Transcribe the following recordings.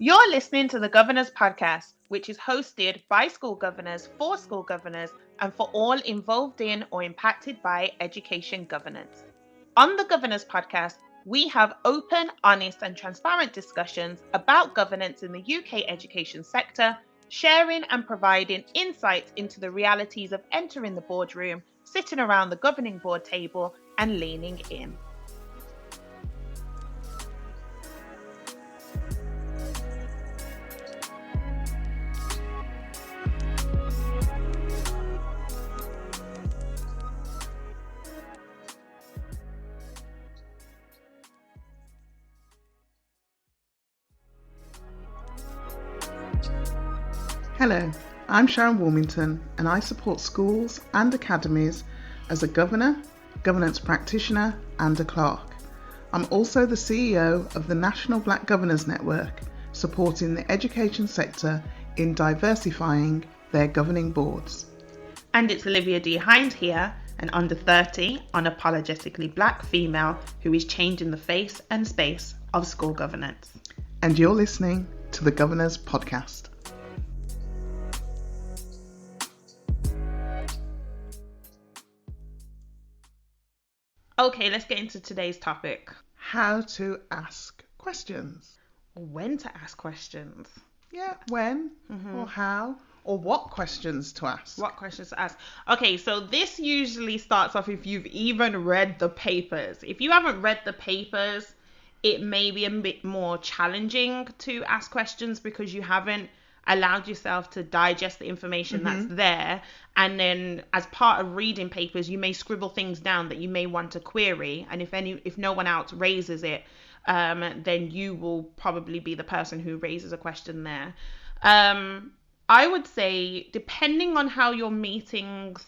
You're listening to the Governor's Podcast, which is hosted by school governors for school governors and for all involved in or impacted by education governance. On the Governor's Podcast, we have open, honest, and transparent discussions about governance in the UK education sector, sharing and providing insights into the realities of entering the boardroom, sitting around the governing board table, and leaning in. Hello, I'm Sharon Warmington and I support schools and academies as a governor, governance practitioner and a clerk. I'm also the CEO of the National Black Governors Network, supporting the education sector in diversifying their governing boards. And it's Olivia D Hinds here, an under 30, unapologetically black female who is changing the face and space of school governance. And you're listening to the Governor's Podcast. Okay, let's get into today's topic. How to ask questions. When to ask questions. Yeah, when or how or what questions to ask. What questions to ask. Okay, so this usually starts off if you've even read the papers. If you haven't read the papers, it may be a bit more challenging to ask questions because you haven't allowed yourself to digest the information that's there, and then as part of reading papers you may scribble things down that you may want to query, and if no one else raises it, then you will probably be the person who raises a question there. I would say, depending on how your meetings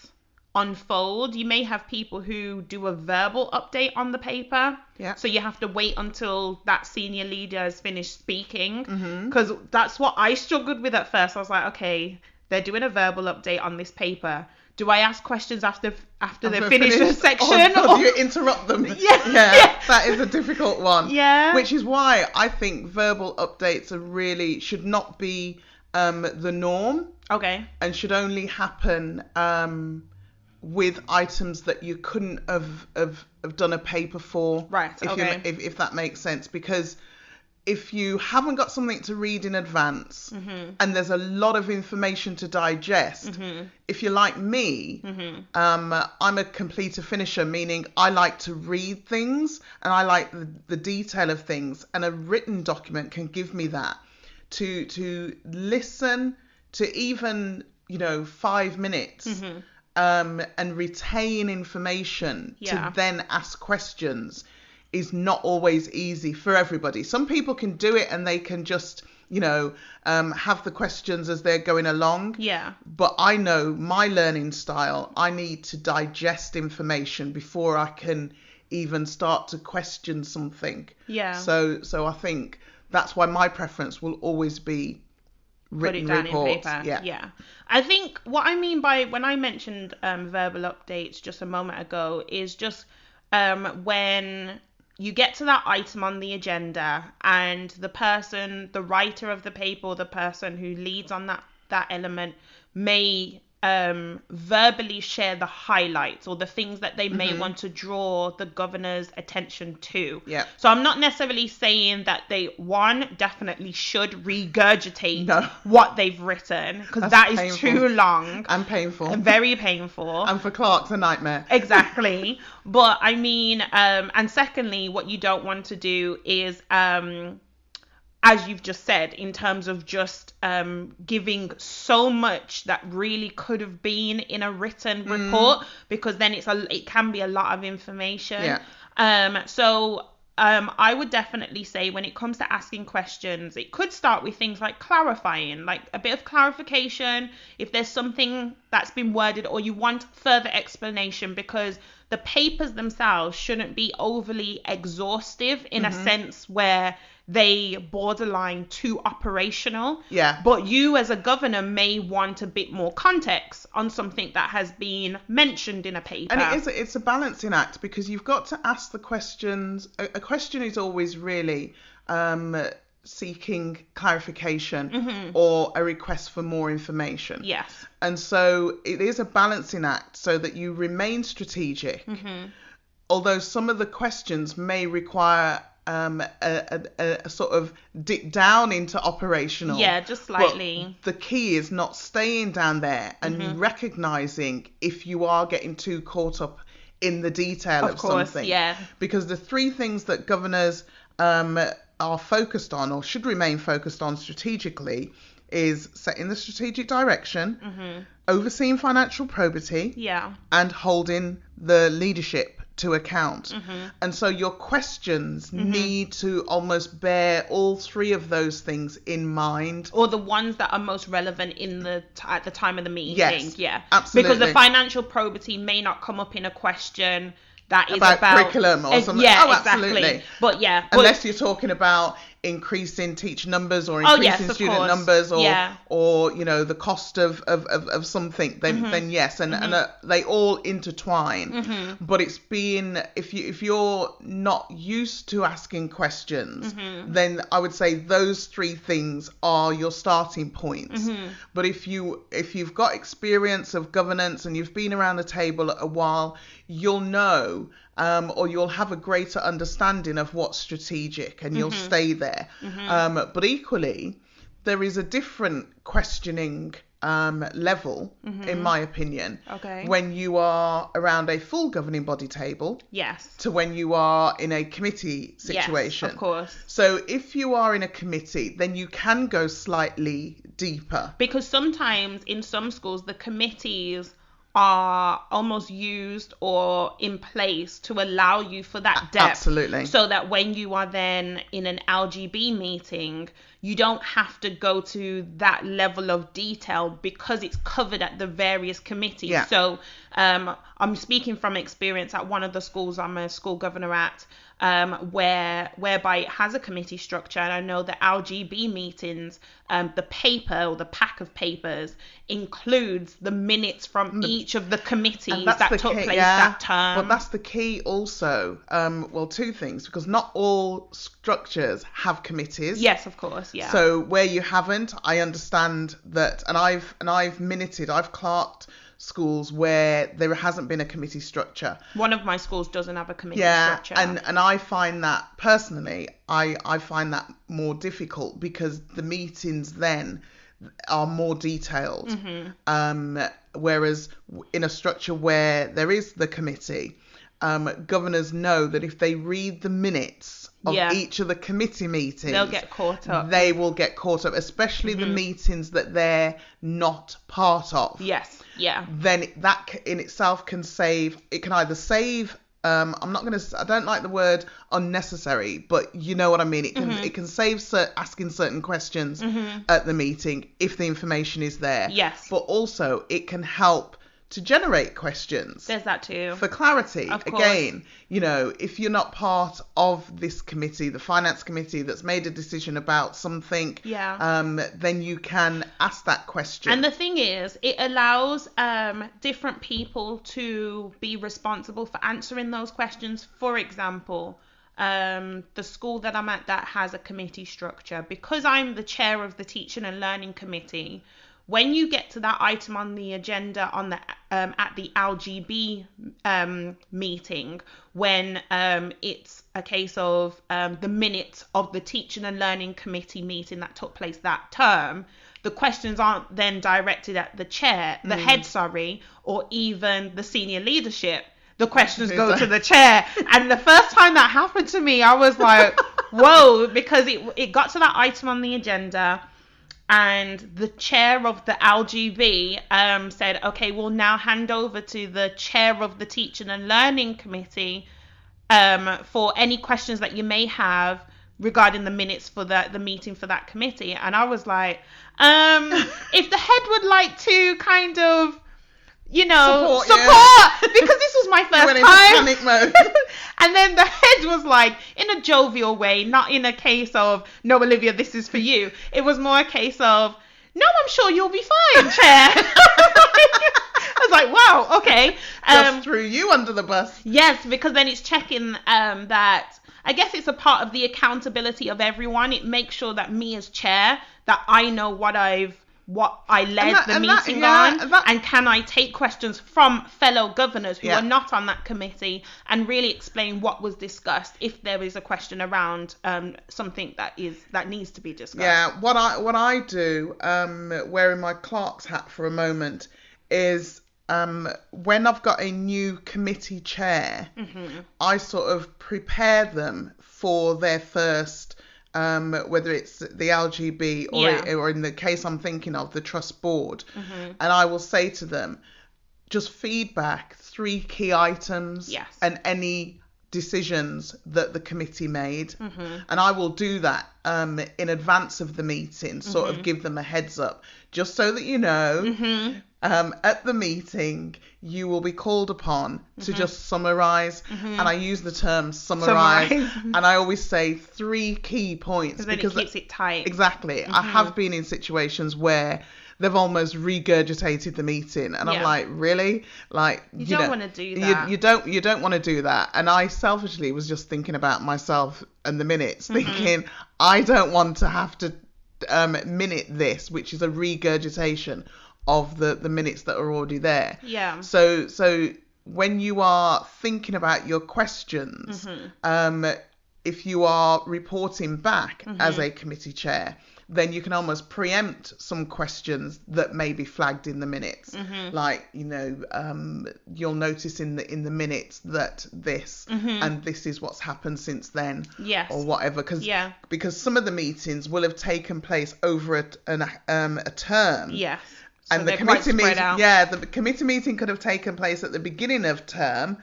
unfold, you may have people who do a verbal update on the paper. Yeah. So you have to wait until that senior leader has finished speaking, because that's what I struggled with at first. I was like, okay, they're doing a verbal update on this paper. Do I ask questions after they finish the section? Or do you interrupt them? Yeah, that is a difficult one. Yeah. Which is why I think verbal updates should not be the norm. Okay. And should only happen with items that you couldn't have done a paper for. Right, okay. If that makes sense. Because if you haven't got something to read in advance and there's a lot of information to digest, if you're like me, I'm a completer finisher, meaning I like to read things and I like the detail of things, and a written document can give me that. To listen to even 5 minutes and retain information to then ask questions is not always easy for everybody. Some people can do it and they can just have the questions as they're going along. Yeah. But I know my learning style. I need to digest information before I can even start to question something. Yeah. So I think that's why my preference will always be written reports. In paper. Yeah. I think what I mean by when I mentioned verbal updates just a moment ago is just when you get to that item on the agenda and the writer of the paper, or the person who leads on that element may verbally share the highlights or the things that they may want to draw the governor's attention to. Yeah. So I'm not necessarily saying that they definitely should regurgitate what they've written, because that is painful. Too long and painful and very painful, and for clerks a nightmare. Exactly. But I mean, and secondly, what you don't want to do is as you've just said, in terms of just giving so much that really could have been in a written report, because then it can be a lot of information. Yeah. So I would definitely say when it comes to asking questions, it could start with things like clarifying, like a bit of clarification if there's something that's been worded or you want further explanation, because the papers themselves shouldn't be overly exhaustive in a sense where they borderline too operational. Yeah. But you as a governor may want a bit more context on something that has been mentioned in a paper. And it's a balancing act, because you've got to ask the questions. A question is always really seeking clarification or a request for more information. Yes. And so it is a balancing act so that you remain strategic, although some of the questions may require a sort of dip down into operational. Yeah, just slightly. But the key is not staying down there and recognizing if you are getting too caught up in the detail of something. Yeah. Because the three things that governors are focused on, or should remain focused on strategically, is setting the strategic direction, overseeing financial probity, and holding the leadership to account. And so your questions need to almost bear all three of those things in mind, or the ones that are most relevant at the time of the meeting. Yes, yeah, absolutely. Because the financial probity may not come up in a question that is about curriculum or something. Yeah, exactly. Exactly. But yeah, unless you're talking about increasing teacher numbers or increasing student numbers or you know the cost of something, then yes, and they all intertwine. But it's being, if you're not used to asking questions, then I would say those three things are your starting points. But if you've got experience of governance and you've been around the table a while, you'll know or you'll have a greater understanding of what's strategic, and you'll stay there. But equally, there is a different questioning level, in my opinion, when you are around a full governing body table, to when you are in a committee situation. Yes, of course. So if you are in a committee, then you can go slightly deeper. Because sometimes in some schools, the committees are almost used or in place to allow you for that depth. Absolutely. So that when you are then in an LGB meeting, you don't have to go to that level of detail because it's covered at the various committees. Yeah. So I'm speaking from experience at one of the schools I'm a school governor at, whereby it has a committee structure, and I know the LGB meetings, the paper or the pack of papers includes the minutes from each of the committees that took place that term. But that's the key also. Well, two things, because not all structures have committees. Yes, of course. Yeah. So where you haven't, I understand that, and I've clerked schools where there hasn't been a committee structure. One of my schools doesn't have a committee structure. And I find that personally, I find that more difficult because the meetings then are more detailed. Whereas in a structure where there is the committee, governors know that if they read the minutes of each of the committee meetings, they'll get caught up. They will get caught up, especially the meetings that they're not part of. Yes. Yeah. Then that in itself can save. It can either save. I don't like the word unnecessary, but you know what I mean. It can save asking certain questions at the meeting if the information is there. Yes. But also it can help to generate questions. There's that too. For clarity. Of course. Again, you know, if you're not part of this committee, the finance committee that's made a decision about something, then you can ask that question. And the thing is, it allows different people to be responsible for answering those questions. For example, the school that I'm at that has a committee structure, because I'm the chair of the teaching and learning committee, when you get to that item on the agenda on the at the LGB meeting, when it's a case of the minutes of the teaching and learning committee meeting that took place that term, the questions aren't then directed at the chair, the head, or even the senior leadership. The questions go to the chair. And the first time that happened to me, I was like, whoa, because it got to that item on the agenda, and the chair of the LGB said, okay, we'll now hand over to the chair of the teaching and learning committee for any questions that you may have regarding the minutes for the meeting for that committee. And I was like, if the head would like to kind of, you know, support because this was my first time. Panic mode. And then the head was like, in a jovial way, not in a case of, no, Olivia, this is for you. It was more a case of, no, I'm sure you'll be fine, chair. I was like, wow, okay. Just threw you under the bus. Yes, because then it's checking that I guess it's a part of the accountability of everyone. It makes sure that me as chair, that I know what I led the meeting on, and can I take questions from fellow governors who are not on that committee and really explain what was discussed if there is a question around something that needs to be discussed. Yeah, what I do, wearing my clerk's hat for a moment, is when I've got a new committee chair, I sort of prepare them for their first, whether it's the LGB or in the case I'm thinking of, the trust board. And I will say to them, just feedback 3 key items and any decisions that the committee made. And I will do that in advance of the meeting, sort of give them a heads up, just so that you know. At the meeting, you will be called upon to just summarise, and I use the term summarise, and I always say 3 key points because it keeps it tight. Exactly. I have been in situations where they've almost regurgitated the meeting, and I'm like, really? Like, you don't want to do that. You don't want to do that. And I selfishly was just thinking about myself and the minutes, thinking I don't want to have to minute this, which is a regurgitation of the minutes that are already there. Yeah. So when you are thinking about your questions, if you are reporting back as a committee chair, then you can almost preempt some questions that may be flagged in the minutes. Like, you'll notice in the minutes that this and this is what's happened since then, or whatever. Because some of the meetings will have taken place over a term. Yes. So and the committee meeting, the committee meeting could have taken place at the beginning of term,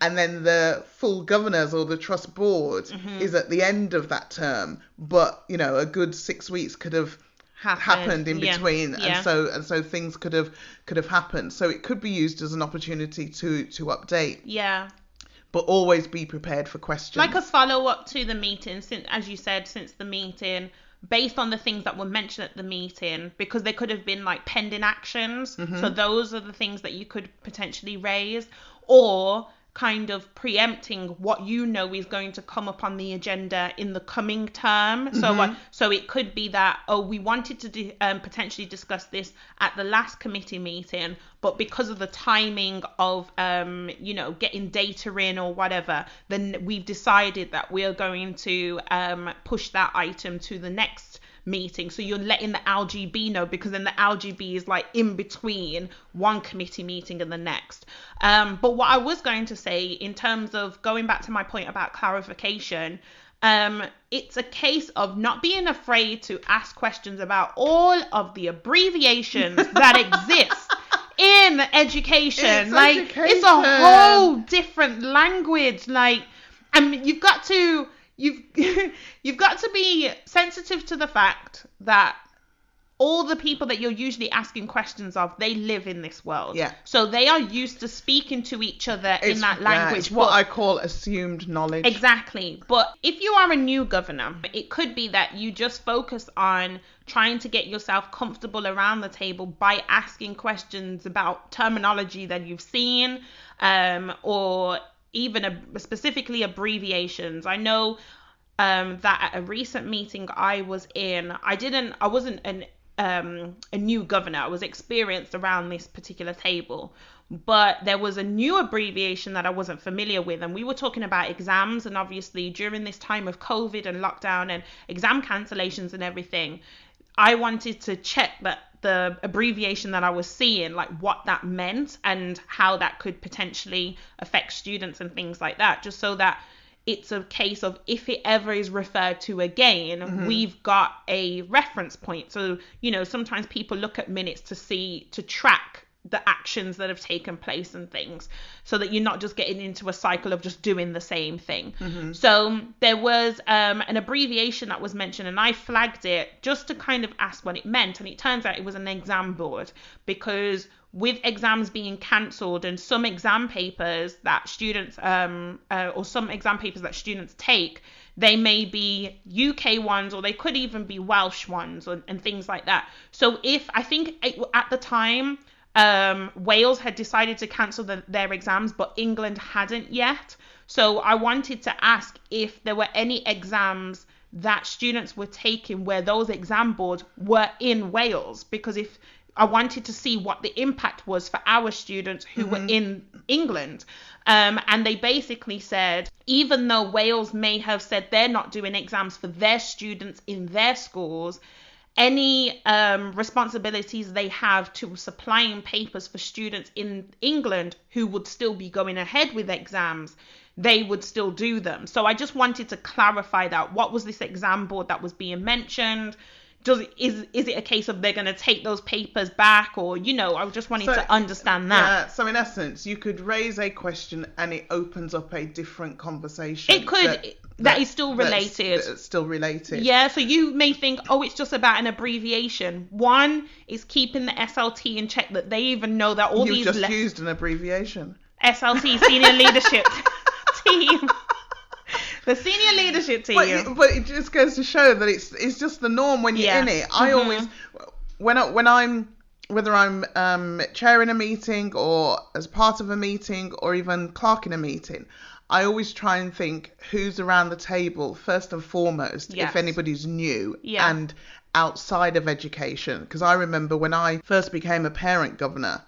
and then the full governors or the trust board is at the end of that term. But a good 6 weeks could have happened in between, and so things could have happened. So it could be used as an opportunity to update. Yeah. But always be prepared for questions. Like a follow up to the meeting, since the meeting. Based on the things that were mentioned at the meeting, because there could have been like pending actions. So those are the things that you could potentially raise, or kind of preempting what is going to come up on the agenda in the coming term. So it could be that, we wanted to potentially discuss this at the last committee meeting, but because of the timing of getting data in or whatever, then we've decided that we are going to push that item to the next meeting. So you're letting the LGB know, because then the LGB is like in between one committee meeting and the next. But what I was going to say, in terms of going back to my point about clarification, it's a case of not being afraid to ask questions about all of the abbreviations that exist in education. It's a whole different language. You've got to be sensitive to the fact that all the people that you're usually asking questions of, they live in this world. Yeah. So they are used to speaking to each other in that language. It's what I call assumed knowledge. Exactly. But if you are a new governor, it could be that you just focus on trying to get yourself comfortable around the table by asking questions about terminology that you've seen, or even specifically abbreviations. I know that at a recent meeting I was in, I wasn't a new governor. I was experienced around this particular table, but there was a new abbreviation that I wasn't familiar with, and we were talking about exams. And obviously during this time of COVID and lockdown and exam cancellations and everything, I wanted to check that the abbreviation that I was seeing, like what that meant and how that could potentially affect students and things like that, just so that it's a case of, if it ever is referred to again, we've got a reference point. So, sometimes people look at minutes to track the actions that have taken place and things, so that you're not just getting into a cycle of just doing the same thing. So there was an abbreviation that was mentioned, and I flagged it just to kind of ask what it meant. And it turns out it was an exam board, because with exams being cancelled and some exam papers that students take, they may be UK ones, or they could even be Welsh ones, and things like that. So at the time, Wales had decided to cancel their exams, but England hadn't yet. So I wanted to ask if there were any exams that students were taking where those exam boards were in Wales, because if I wanted to see what the impact was for our students who were in England. And they basically said, even though Wales may have said they're not doing exams for their students in their schools, any responsibilities they have to supplying papers for students in England who would still be going ahead with exams, they would still do them. So I just wanted to clarify that. What was this exam board that was being mentioned? Is it a case of they're going to take those papers back, or, I just wanted to understand that. Yeah, so in essence, you could raise a question and it opens up a different conversation. It could, that is still related. That's still related. Yeah, so you may think, it's just about an abbreviation. One is keeping the SLT in check, that they even know that all You've just used an abbreviation. SLT, Senior Leadership Team. The senior leadership team. But it just goes to show that it's just the norm when you're in it. I always, when I'm, whether I'm chairing a meeting or as part of a meeting or even clerking a meeting, I always try and think who's around the table first and foremost, if anybody's new and outside of education. Because I remember when I first became a parent governor,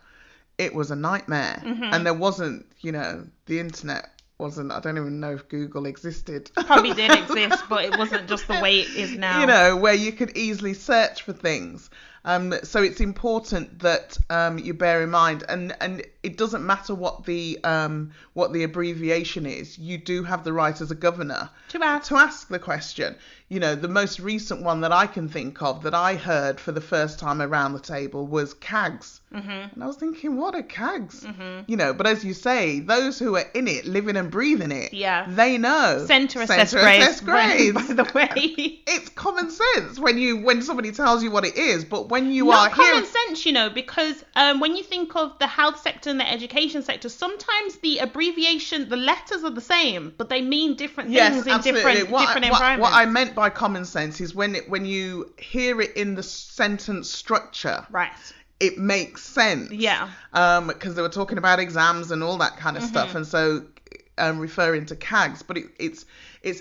it was a nightmare, and there wasn't, the internet. I don't even know if Google existed. Probably did exist, but it wasn't just the way it is now. Where you could easily search for things. So it's important that you bear in mind, and it doesn't matter what the abbreviation is. You do have the right as a governor to ask the question. The most recent one that I can think of that I heard for the first time around the table was CAGs. And I was thinking, what are CAGs? But as you say, those who are in it, living and breathing it, they know. Centre assessed grades. By the way. It's common sense when somebody tells you what it is, but when you Not common sense, because when you think of the health sector and the education sector, sometimes the abbreviation, the letters are the same, but they mean different things in different environments. What I meant by common sense is when you hear it in the sentence structure, right? It makes sense. Yeah. Because they were talking about exams and all that kind of stuff, and so referring to CAGs, but it's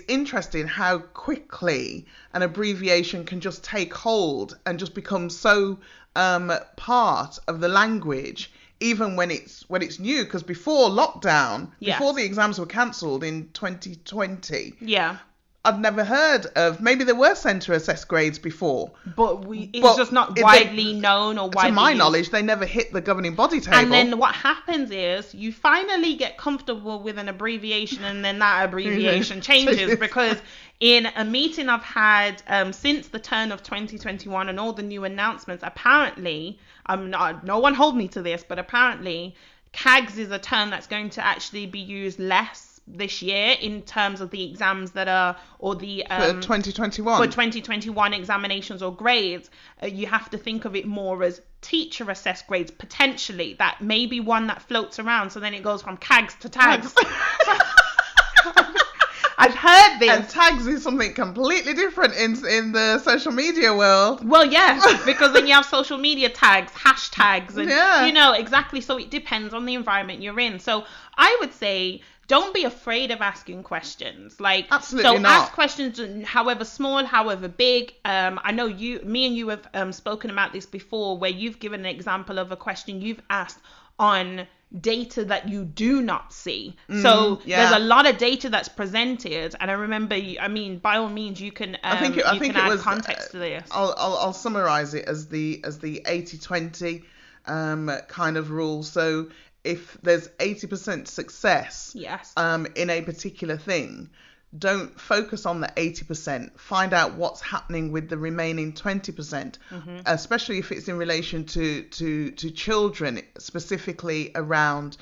interesting how quickly an abbreviation can just take hold and just become so part of the language, even when it's new. Because before lockdown, before the exams were cancelled in 2020, I'd never heard of. Maybe there were centre assessed grades before, but it's just not widely known or widely. To my used. knowledge, they never hit the governing body table. And then what happens is you finally get comfortable with an abbreviation, and then that abbreviation changes. Because in a meeting I've had since the turn of 2021 and all the new announcements, apparently, no one hold me to this, but apparently CAGs is a term that's going to actually be used less this year in terms of the exams that are, or the for 2021 examinations or grades. You have to think of it more as teacher assessed grades, potentially. That may be one that floats around, so then it goes from CAGs to tags. I've heard this. And tags is something completely different in the social media world. Well, yes, because then you have social media tags, hashtags, and exactly. So it depends on the environment you're in. So I would say, don't be afraid of asking questions. Absolutely not. Ask questions, however small, however big. I know me and you have spoken about this before, where you've given an example of a question you've asked on data that you do not see. So there's a lot of data that's presented, and I remember, by all means, you can I think it was context to this. I'll summarize it as the 80-20 kind of rule. So if there's 80% success in a particular thing, don't focus on the 80%. Find out what's happening with the remaining 20%, especially if it's in relation to children, specifically around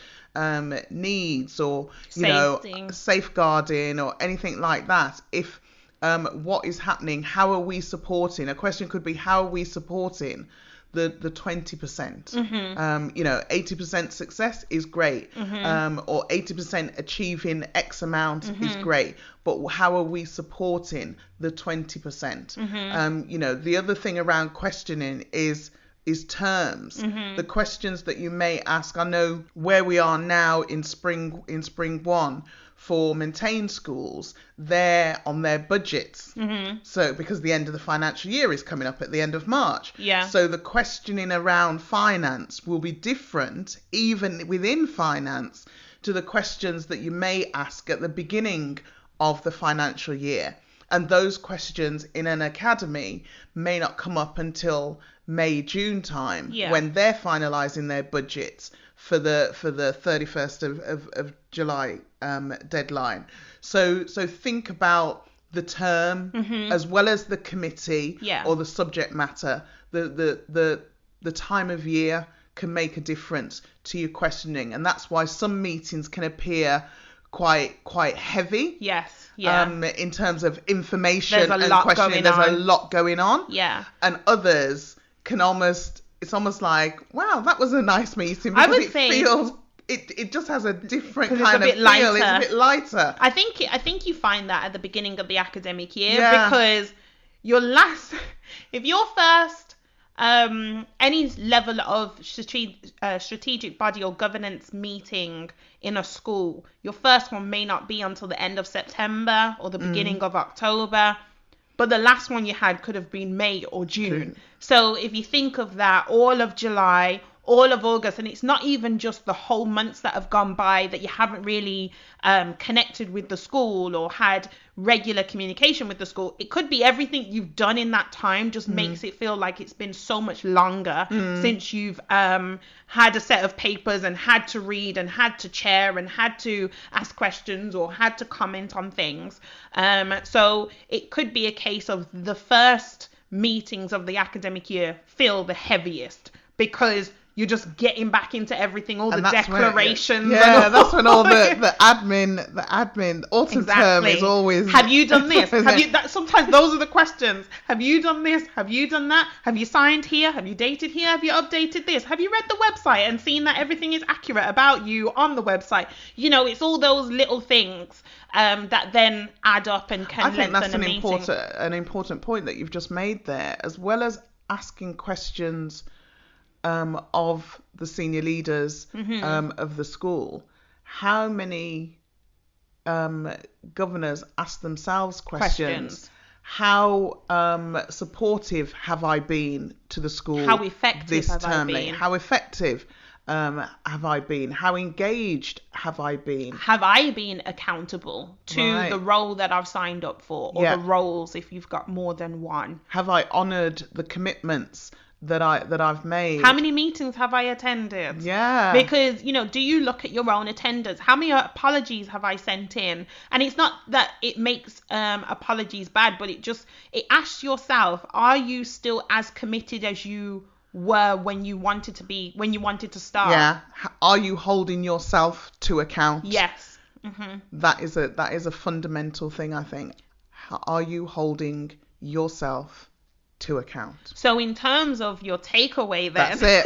needs or safeguarding or anything like that. If what is happening, how are we supporting? A question could be, how are we supporting the 20%? 80% success is great, or 80% achieving X amount is great, but how are we supporting the 20%? The other thing around questioning is terms. The questions that you may ask. I know where we are now in spring one, for maintained schools, they're on their budgets. So because the end of the financial year is coming up at the end of March. Yeah. So the questioning around finance will be different, even within finance, to the questions that you may ask at the beginning of the financial year. And those questions in an academy may not come up until May, June time, when they're finalising their budgets for the 31st of July deadline. So think about the term as well as the committee or the subject matter. The time of year can make a difference to your questioning, and that's why some meetings can appear quite heavy. Yes. Yeah. In terms of information and questioning, there's a lot going on. Yeah. And others can it's almost like, wow, that was a nice meeting, because it just has a different kind of feel. It's a bit lighter. I think you find that at the beginning of the academic year, because if your first any level of strategic body or governance meeting in a school, your first one may not be until the end of September or the beginning of October, but the last one you had could have been May or June. So if you think of that, all of July, all of August, and it's not even just the whole months that have gone by that you haven't really connected with the school or had regular communication with the school. It could be everything you've done in that time just makes it feel like it's been so much longer since you've had a set of papers and had to read and had to chair and had to ask questions or had to comment on things. So it could be a case of the first meetings of the academic year feel the heaviest, because you're just getting back into everything, all the declarations. That's when all the admin autumn term is always. Have you done this? Sometimes those are the questions. Have you done this? Have you done that? Have you signed here? Have you dated here? Have you updated this? Have you read the website and seen that everything is accurate about you on the website? It's all those little things that then add up and can lengthen a meeting. I think that's an important point that you've just made there, as well as asking questions of the senior leaders of the school. How many governors ask themselves questions? How supportive have I been to the school? How effective this have term? I been? How effective have I been? How engaged have I been? Have I been accountable to the role that I've signed up for, or the roles if you've got more than one? Have I honoured the commitments that I've made? How many meetings have I attended? Yeah. Because, do you look at your own attendance? How many apologies have I sent in? And it's not that it makes apologies bad, but it asks yourself, are you still as committed as you were when you wanted to start? Yeah. Are you holding yourself to account? Yes. That is a fundamental thing, I think. Are you holding yourself to account? So in terms of your takeaway, then that's it.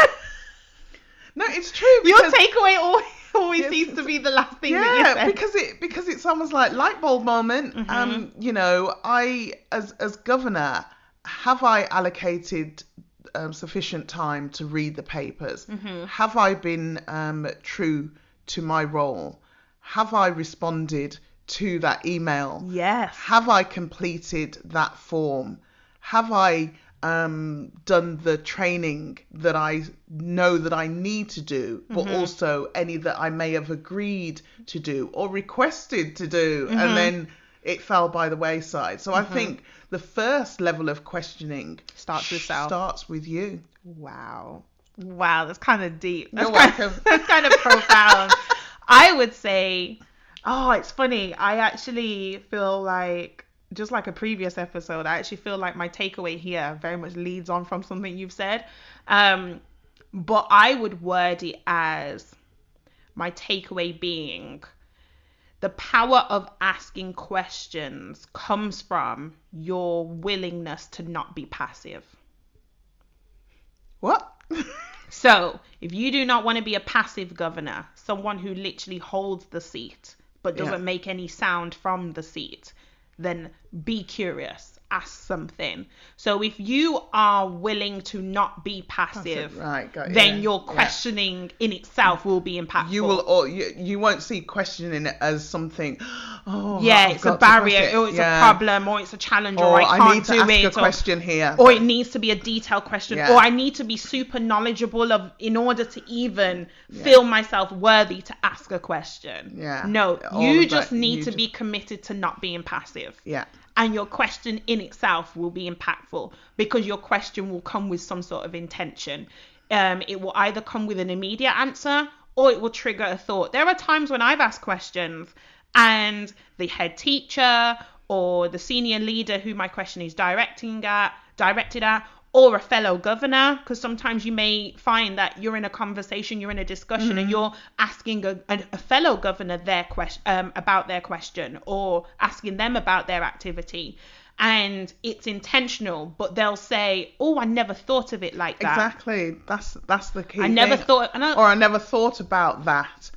No, it's true. Your takeaway always seems to be the last thing that you said. because it's almost like light bulb moment. I as governor, have I allocated sufficient time to read the papers? Have I been true to my role? Have I responded to that email? Yes. Have I completed that form? Have I done the training that I know that I need to do, but also any that I may have agreed to do or requested to do, and then it fell by the wayside? So I think the first level of questioning starts with you. Wow, that's kind of deep. You're welcome. That's kind of profound. I would say, it's funny. I actually feel like, just like a previous episode, I actually feel like my takeaway here very much leads on from something you've said. But I would word it as my takeaway being the power of asking questions comes from your willingness to not be passive. What? So if you do not want to be a passive governor, someone who literally holds the seat but doesn't make any sound from the seat, then be curious. ask something. So if you are willing to not be passive, then your questioning in itself will be impactful. You won't see questioning it as something, it's a barrier, or it's a problem, or it's a challenge, or I can't do it. I need to ask a question here. Or it needs to be a detailed question, or I need to be super knowledgeable in order to even feel myself worthy to ask a question. No, you just need to be committed to not being passive. And your question in itself will be impactful, because your question will come with some sort of intention. It will either come with an immediate answer, or it will trigger a thought. There are times when I've asked questions and the head teacher or the senior leader who my question is directed at, or a fellow governor, because sometimes you may find that you're in a conversation, you're in a discussion, and you're asking a fellow governor their question about their question, or asking them about their activity, and it's intentional, but they'll say, "Oh, I never thought of it like that." Exactly, that's the key. I never thought about that,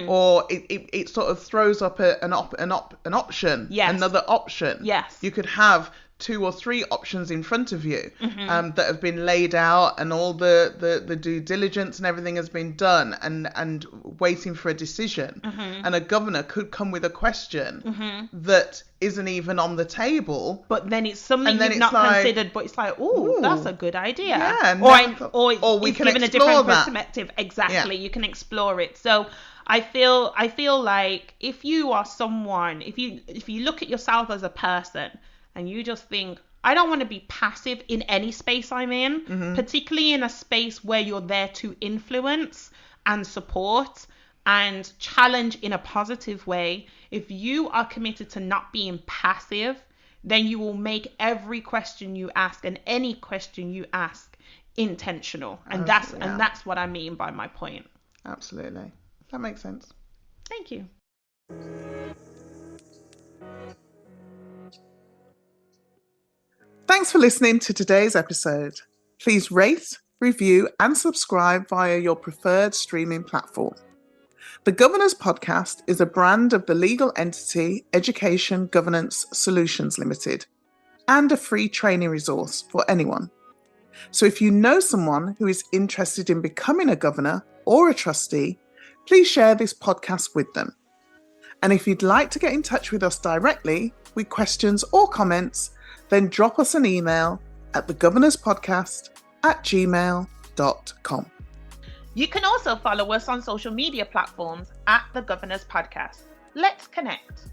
or it sort of throws up an option, another option. Yes, you could have 2 or 3 options in front of you that have been laid out, and all the due diligence and everything has been done, and waiting for a decision. And a governor could come with a question that isn't even on the table, but then it's something you've not considered, but it's like, ooh, that's a good idea. Or we can given a different perspective. Exactly, you can explore it. So I feel like if you are someone, if you look at yourself as a person, and you just think, I don't want to be passive in any space I'm in, particularly in a space where you're there to influence and support and challenge in a positive way. If you are committed to not being passive, then you will make every question you ask and any question you ask intentional. And that's what I mean by my point. Absolutely. That makes sense. Thank you. Thanks for listening to today's episode. Please rate, review, and subscribe via your preferred streaming platform. The Governor's Podcast is a brand of the legal entity Education Governance Solutions Limited, and a free training resource for anyone. So if you know someone who is interested in becoming a governor or a trustee, please share this podcast with them. And if you'd like to get in touch with us directly with questions or comments, then drop us an email at thegovernorspodcast@gmail.com. You can also follow us on social media platforms at The Governor's Podcast. Let's connect.